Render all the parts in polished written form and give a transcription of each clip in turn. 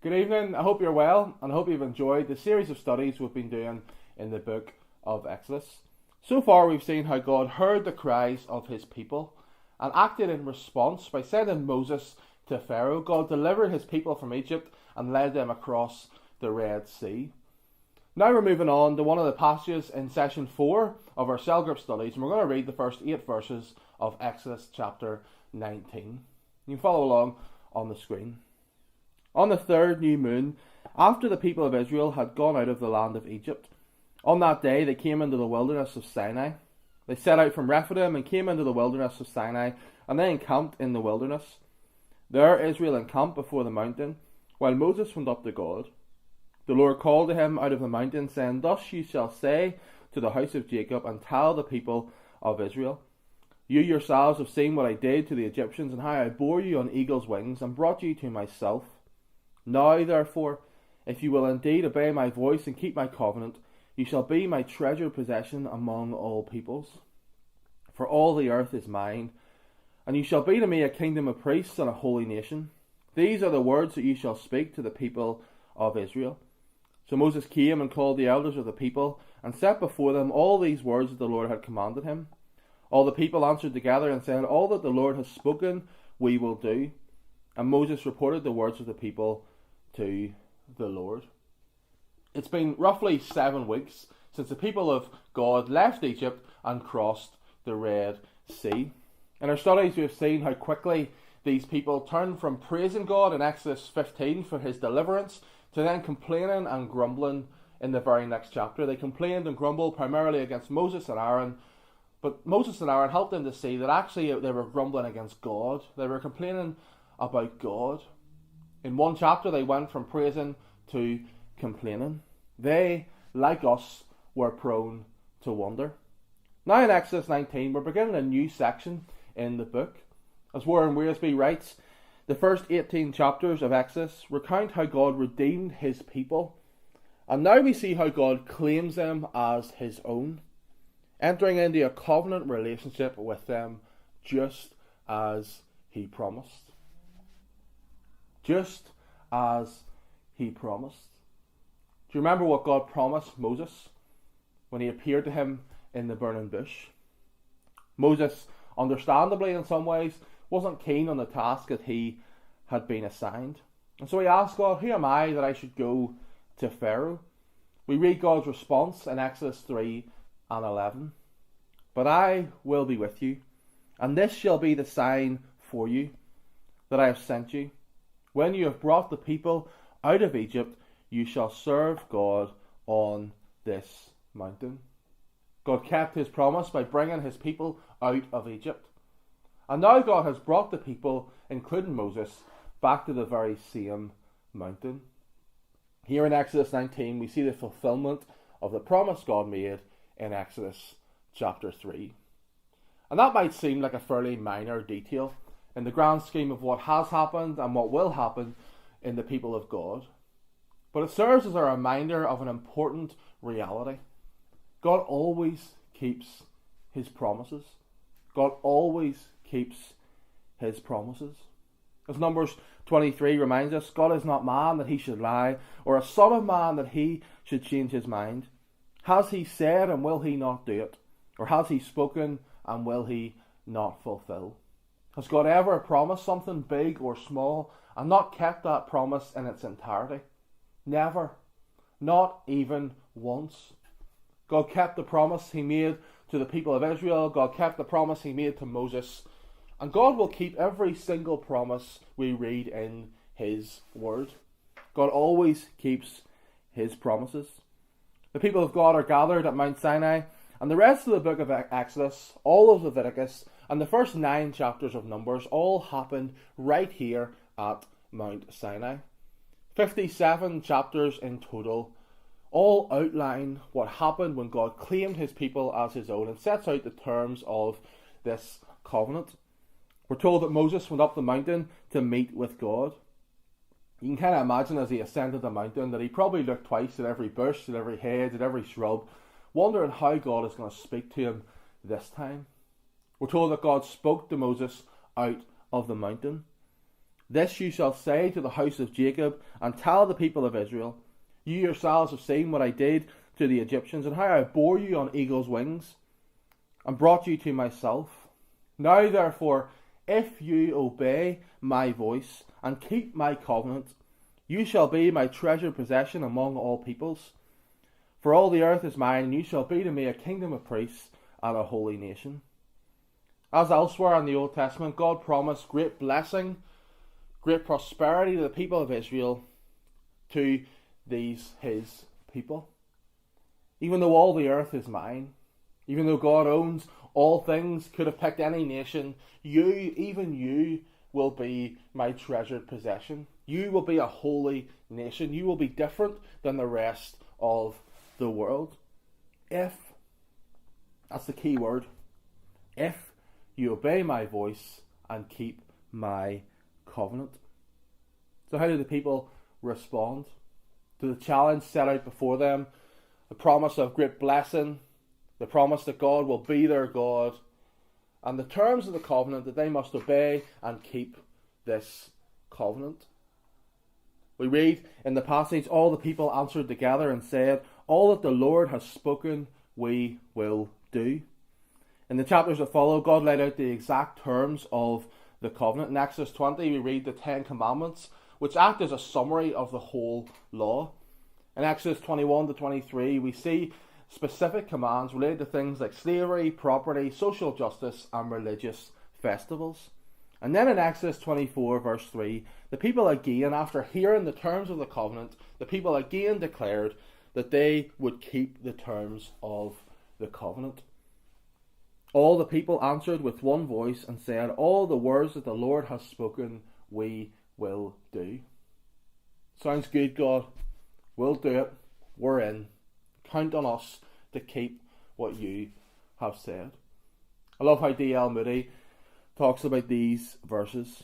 Good evening, I hope you're well, and I hope you've enjoyed the series of studies we've been doing in the book of Exodus. So far we've seen how God heard the cries of his people and acted in response by sending Moses to Pharaoh. God delivered his people from Egypt and led them across the Red Sea. Now we're moving on to one of the passages in session 4 of our cell group studies, and we're going to read the first 8 verses of Exodus chapter 19. You can follow along on the screen. On the third new moon, after the people of Israel had gone out of the land of Egypt, on that day they came into the wilderness of Sinai. They set out from Rephidim and came into the wilderness of Sinai, and they encamped in the wilderness. There Israel encamped before the mountain, while Moses went up to God. The Lord called to him out of the mountain, saying, "Thus you shall say to the house of Jacob, and tell the people of Israel, you yourselves have seen what I did to the Egyptians, and how I bore you on eagle's wings, and brought you to myself. Now, therefore, if you will indeed obey my voice and keep my covenant, you shall be my treasured possession among all peoples. For all the earth is mine, and you shall be to me a kingdom of priests and a holy nation. These are the words that you shall speak to the people of Israel." So Moses came and called the elders of the people, and set before them all these words that the Lord had commanded him. All the people answered together and said, "All that the Lord has spoken we will do." And Moses reported the words of the people to the Lord. It's been roughly 7 weeks since the people of God left Egypt and crossed the Red Sea. In our studies we have seen how quickly these people turned from praising God in Exodus 15 for his deliverance to then complaining and grumbling in the very next chapter. They complained and grumbled primarily against Moses and Aaron, but Moses and Aaron helped them to see that actually they were grumbling against God. They were complaining about God. In one chapter they went from praising to complaining. They, like us, were prone to wonder. Now in Exodus 19 we're beginning a new section in the book. As Warren Wiersbe writes, the first 18 chapters of Exodus recount how God redeemed his people, and now we see how God claims them as his own, entering into a covenant relationship with them just as he promised. Just as he promised. Do you remember what God promised Moses when he appeared to him in the burning bush? Moses, understandably in some ways, wasn't keen on the task that he had been assigned. And so he asked God, "Who am I that I should go to Pharaoh?" We read God's response in Exodus 3 and 11. "But I will be with you, and this shall be the sign for you that I have sent you. When you have brought the people out of Egypt, you shall serve God on this mountain." God kept his promise by bringing his people out of Egypt. And now God has brought the people, including Moses, back to the very same mountain. Here in Exodus 19, we see the fulfillment of the promise God made in Exodus chapter 3. And that might seem like a fairly minor detail in the grand scheme of what has happened and what will happen in the people of God. But it serves as a reminder of an important reality. God always keeps his promises. God always keeps his promises. As Numbers 23 reminds us, God is not man that he should lie, or a son of man that he should change his mind. Has he said, and will he not do it? Or has he spoken, and will he not fulfill? Has God ever promised something big or small and not kept that promise in its entirety? Never. Not even once. God kept the promise he made to the people of Israel. God kept the promise he made to Moses. And God will keep every single promise we read in his word. God always keeps his promises. The people of God are gathered at Mount Sinai, and the rest of the book of Exodus, all of Leviticus, and the first 9 chapters of Numbers all happened right here at Mount Sinai. 57 chapters in total, all outline what happened when God claimed his people as his own and sets out the terms of this covenant. We're told that Moses went up the mountain to meet with God. You can kind of imagine as he ascended the mountain that he probably looked twice at every bush, at every hedge, at every shrub, wondering how God is going to speak to him this time. We're told that God spoke to Moses out of the mountain. This you shall say to the house of Jacob, and tell the people of Israel, you yourselves have seen what I did to the Egyptians, and how I bore you on eagle's wings, and brought you to myself. Now therefore, if you obey my voice, and keep my covenant, you shall be my treasured possession among all peoples. For all the earth is mine, and you shall be to me a kingdom of priests and a holy nation. As elsewhere in the Old Testament, God promised great blessing, great prosperity to the people of Israel, to these his people. Even though all the earth is mine, even though God owns all things, could have picked any nation, even you, will be my treasured possession. You will be a holy nation. You will be different than the rest of the world. If, that's the key word, if you obey my voice and keep my covenant. So how do the people respond to the challenge set out before them? The promise of great blessing, the promise that God will be their God, and the terms of the covenant that they must obey and keep this covenant. We read in the passage, all the people answered together and said, all that the Lord has spoken we will do. In the chapters that follow, God laid out the exact terms of the covenant. In Exodus 20 we read the 10 commandments, which act as a summary of the whole law. In Exodus 21 to 23 we see specific commands related to things like slavery, property, social justice and religious festivals. And then in Exodus 24 verse 3, the people again, after hearing the terms of the covenant, the people again declared that they would keep the terms of the covenant. All the people answered with one voice and said, all the words that the Lord has spoken we will do. Sounds good, God. We'll do it. We're in. Count on us to keep what you have said. I love how D.L. Moody talks about these verses.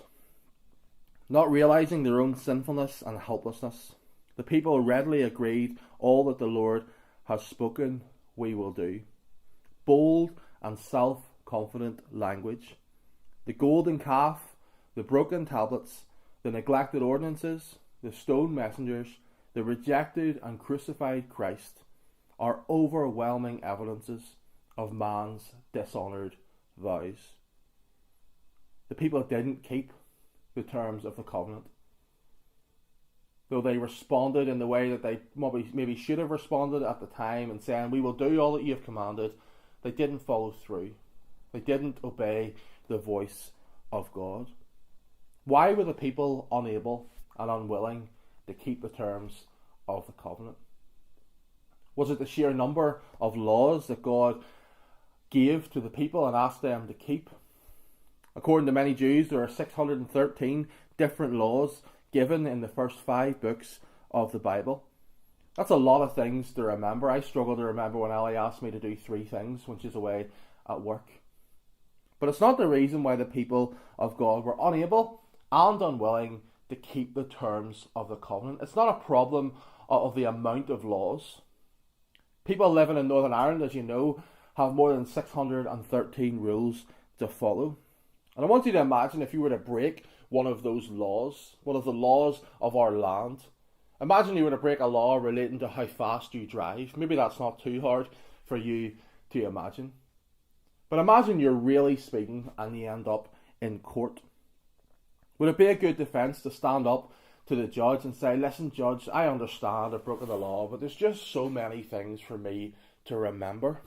Not realizing their own sinfulness and helplessness, the people readily agreed, all that the Lord has spoken we will do. Bold and self-confident language. The golden calf, the broken tablets, the neglected ordinances, the stone messengers, the rejected and crucified Christ are overwhelming evidences of man's dishonoured vows. The people didn't keep the terms of the covenant. Though they responded in the way that they maybe should have responded at the time and saying, we will do all that you have commanded, they didn't follow through. They didn't obey the voice of God. Why were the people unable and unwilling to keep the terms of the covenant? Was it the sheer number of laws that God gave to the people and asked them to keep? According to many Jews, there are 613 different laws given in the first 5 books of the Bible. That's a lot of things to remember. I struggle to remember when Ellie asked me to do 3 things when she's away at work. But it's not the reason why the people of God were unable and unwilling to keep the terms of the covenant. It's not a problem of the amount of laws. People living in Northern Ireland, as you know, have more than 613 rules to follow. And I want you to imagine if you were to break one of those laws, one of the laws of our land. Imagine you were to break a law relating to how fast you drive. Maybe that's not too hard for you to imagine. But imagine you're really speeding and you end up in court. Would it be a good defence to stand up to the judge and say, listen, judge, I understand I've broken the law, but there's just so many things for me to remember.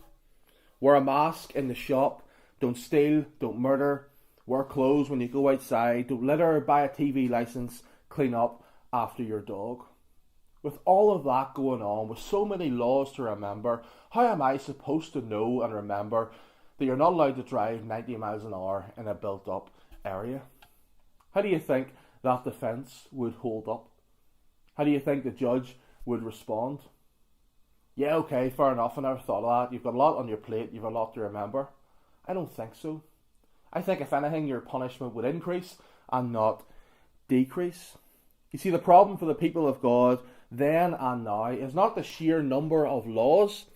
Wear a mask in the shop, don't steal, don't murder, wear clothes when you go outside, don't litter, buy a TV licence, clean up after your dog. With all of that going on, with so many laws to remember, how am I supposed to know and remember that you're not allowed to drive 90 miles an hour in a built-up area? How do you think that defence would hold up? How do you think the judge would respond? Yeah, okay, fair enough, I never thought of that. You've got a lot on your plate, you've got a lot to remember. I don't think so. I think if anything, your punishment would increase and not decrease. You see, the problem for the people of God then and now is not the sheer number of laws.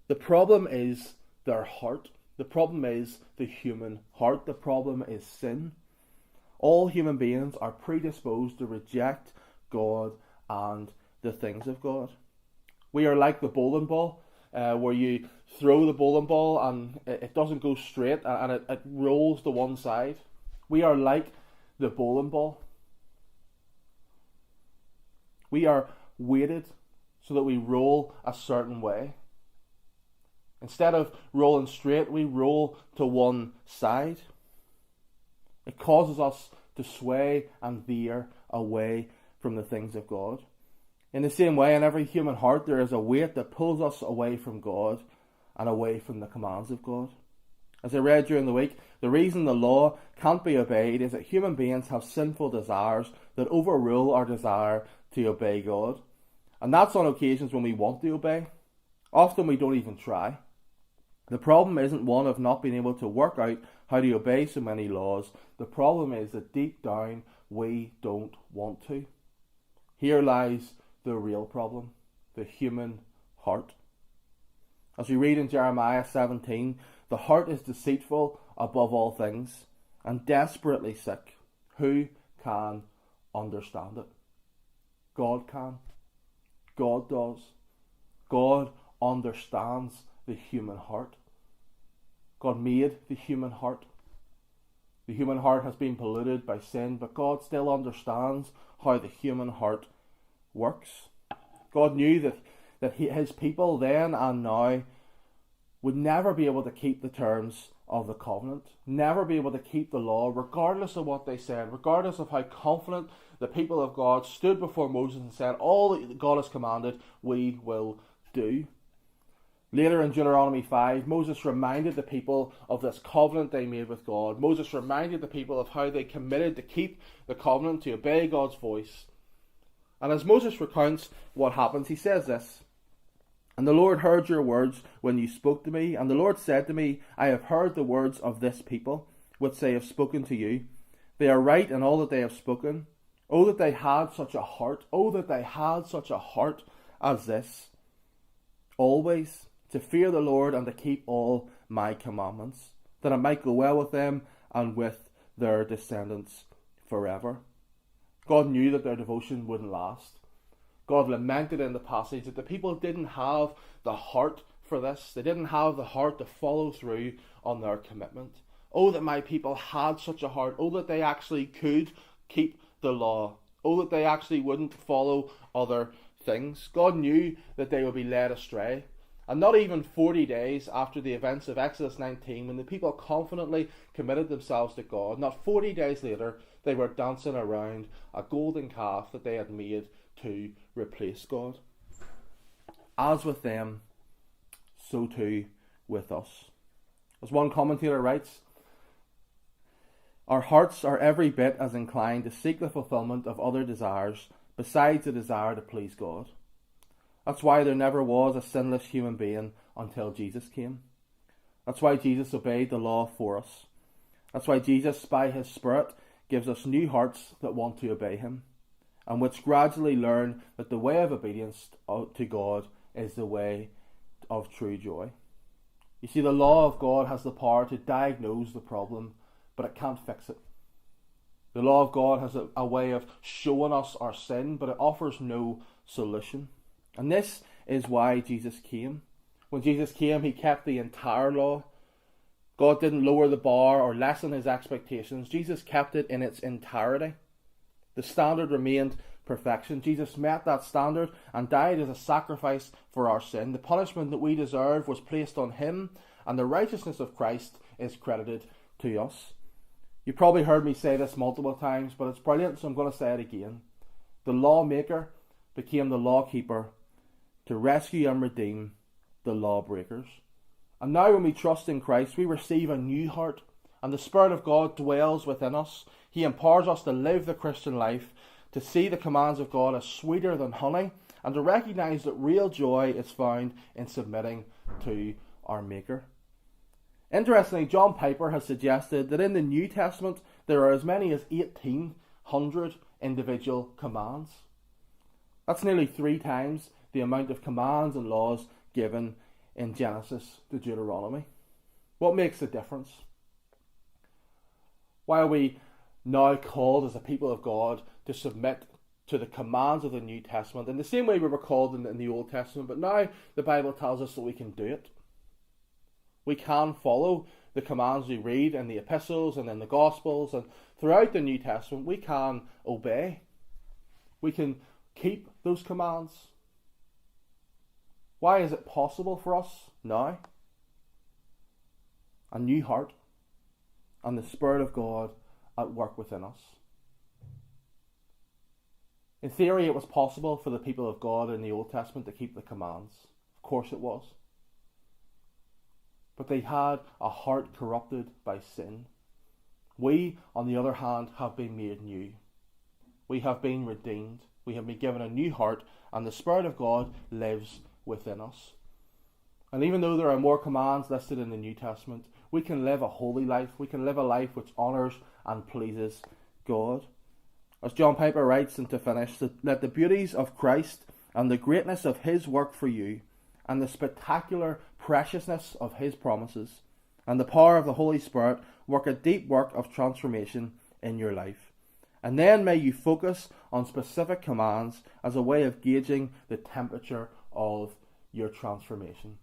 The problem is their heart. The problem is the human heart. The problem is sin. All human beings are predisposed to reject God and the things of God. We are like the bowling ball, where you throw the bowling ball and it doesn't go straight and it rolls to one side. We are like the bowling ball. We are weighted so that we roll a certain way. Instead of rolling straight, we roll to one side. It causes us to sway and veer away from the things of God. In the same way, in every human heart, there is a weight that pulls us away from God and away from the commands of God. As I read during the week, the reason the law can't be obeyed is that human beings have sinful desires that overrule our desire to obey God. And that's on occasions when we want to obey. Often we don't even try. The problem isn't one of not being able to work out how to obey so many laws. The problem is that deep down we don't want to. Here lies the real problem, the human heart. As we read in Jeremiah 17, the heart is deceitful above all things and desperately sick. Who can understand it? God can. God does. God understands the human heart. God made the human heart. The human heart has been polluted by sin, but God still understands how the human heart works. God knew that his people then and now would never be able to keep the terms of the covenant, never be able to keep the law, regardless of what they said, regardless of how confident the people of God stood before Moses and said, all that God has commanded, we will do. Later in Deuteronomy 5, Moses reminded the people of this covenant they made with God. Moses reminded the people of how they committed to keep the covenant, to obey God's voice. And as Moses recounts what happens, he says this, "And the Lord heard your words when you spoke to me, and the Lord said to me, I have heard the words of this people, which they have spoken to you. They are right in all that they have spoken. Oh, that they had such a heart. Oh, that they had such a heart as this. Always to fear the Lord and to keep all my commandments, that it might go well with them and with their descendants forever." God knew that their devotion wouldn't last. God lamented in the passage that the people didn't have the heart for this. They didn't have the heart to follow through on their commitment. Oh, that my people had such a heart. Oh, that they actually could keep the law. Oh, that they actually wouldn't follow other things. God knew that they would be led astray. And not even 40 days after the events of Exodus 19, when the people confidently committed themselves to God, not 40 days later, they were dancing around a golden calf that they had made to replace God. As with them, so too with us. As one commentator writes, our hearts are every bit as inclined to seek the fulfillment of other desires besides the desire to please God. That's why there never was a sinless human being until Jesus came. That's why Jesus obeyed the law for us. That's why Jesus, by his Spirit, gives us new hearts that want to obey him, and which gradually learn that the way of obedience to God is the way of true joy. You see, the law of God has the power to diagnose the problem, but it can't fix it. The law of God has a way of showing us our sin, but it offers no solution. And this is why Jesus came. When Jesus came, he kept the entire law. God didn't lower the bar or lessen his expectations. Jesus kept it in its entirety. The standard remained perfection. Jesus met that standard and died as a sacrifice for our sin. The punishment that we deserve was placed on him, and the righteousness of Christ is credited to us. You probably heard me say this multiple times, but it's brilliant, so I'm going to say it again. The lawmaker became the lawkeeper to rescue and redeem the lawbreakers. And now when we trust in Christ, we receive a new heart, and the Spirit of God dwells within us. He empowers us to live the Christian life, to see the commands of God as sweeter than honey, and to recognise that real joy is found in submitting to our Maker. Interestingly, John Piper has suggested that in the New Testament there are as many as 1,800 individual commands. That's nearly 3 times the amount of commands and laws given in Genesis to Deuteronomy. What makes the difference? While we now called as a people of God to submit to the commands of the New Testament in the same way we were called in the Old Testament, but now the Bible tells us that we can do it. We can follow the commands we read in the epistles and in the Gospels and throughout the New Testament. We can obey. We can keep those commands. Why is it possible for us now? A new heart and the Spirit of God at work within us. In theory, it was possible for the people of God in the Old Testament to keep the commands. Of course it was. But they had a heart corrupted by sin. We, on the other hand, have been made new. We have been redeemed. We have been given a new heart, and the Spirit of God lives within us. And even though there are more commands listed in the New Testament, we can live a holy life. We can live a life which honours and pleases God. As John Piper writes, and to finish, let the beauties of Christ and the greatness of his work for you and the spectacular preciousness of his promises and the power of the Holy Spirit work a deep work of transformation in your life. And then may you focus on specific commands as a way of gauging the temperature of your transformation.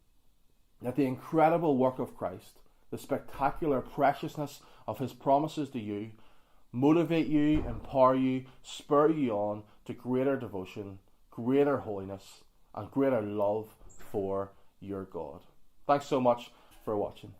Let the incredible work of Christ, the spectacular preciousness of his promises to you, motivate you, empower you, spur you on to greater devotion, greater holiness, and greater love for your God. Thanks so much for watching.